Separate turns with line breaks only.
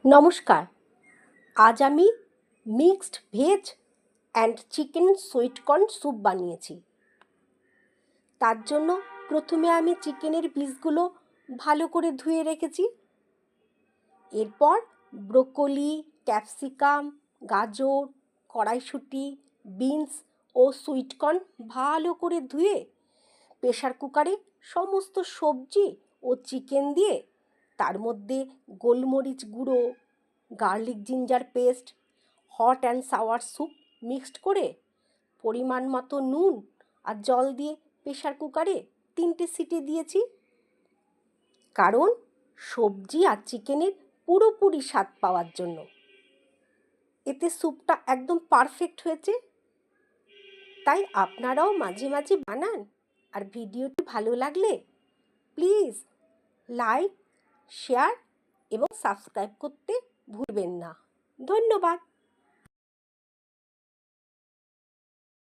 নমস্কার। আজ আমি mixed veg and chicken sweet corn soup বানিয়েছি। তার জন্য প্রথমে আমি চিকেনের পিসগুলো ভালো করে ধুয়ে রেখেছি। এরপর ব্রোকলি, ক্যাপসিকাম, গাজর, কড়াইশুঁটি, বিনস ও সুইট কর্ন ভালো করে ধুয়ে প্রেসার কুকারে সমস্ত সবজি ও চিকেন দিয়ে তার মধ্যে গোলমরিচ গুঁড়ো, garlic ginger paste, hot and sour soup mixed করে পরিমাণ মতো নুন আর জল দিয়ে প্রেসার কুকারে 3টে সিটি দিয়েছি। কারণ সবজি আর চিকেনের পুরোপুরি স্বাদ পাওয়ার জন্য। এতে স্যুপটা একদম পারফেক্ট হয়েছে। তাই আপনারাও মাঝে মাঝে বানান। আর ভিডিওটি ভালো লাগলে প্লিজ লাইক, শেয়ার এবং সাবস্ক্রাইব করতে ভুলবেন না। ধন্যবাদ।